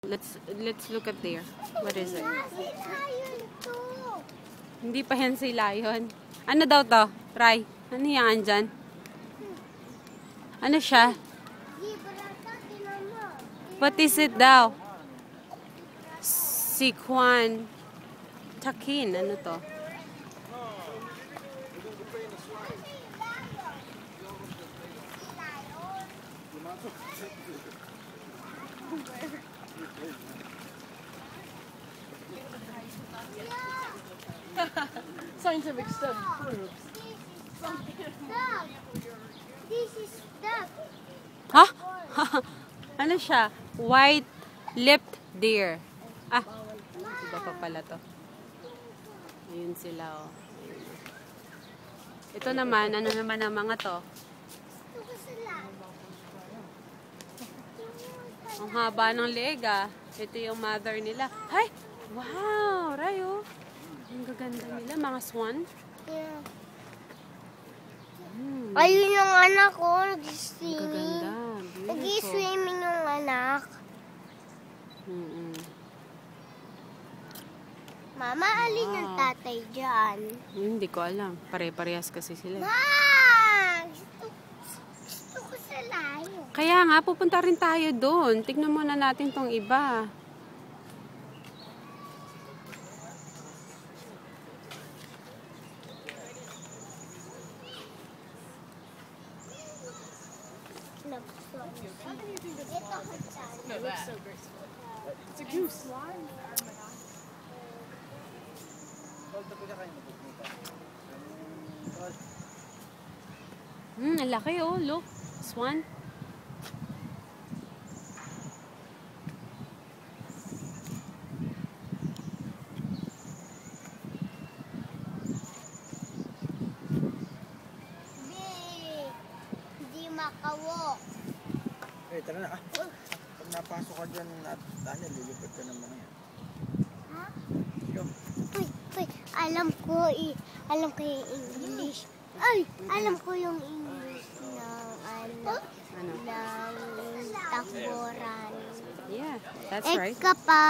Let's look at there. What is it? Hindi pa yan si lion. Ano daw to? Rai, ano yan dyan? Ano siya? What is it daw? Siquan Takin. Ano to? Scientific study proves. This is duck. Ha? Ano siya? White-lipped deer. Ah, iba pa pala to. Ayun sila, oh. Ito naman, ano naman ang mga to? Ang haba ng leg, ah. Ito yung mother nila. Ay! Wow! Rayo! Ang gaganda nila. Mga swan. Yeah. Ayun yung anak ko. Nag-swimming. Gaganda. Nag-swimming yung anak. Mama, alin yung tatay dyan? Hindi ko alam. Pare-parehas kasi sila. Ma! Gusto ko sa layo. Kaya nga, pupunta rin tayo doon. Tignan muna natin tong iba. No, that. It's a goose. Ang laki, oh. Look. Swan. Hindi makawalk. Eh, tara na. Pag napasok ka dyan at Daniel, lilipad ka ng mga yan. Ha? Yo. Uy, alam ko yung English. Ay, alam ko yung English ng Ano? ng takboran. Yeah, that's right. Eka pa.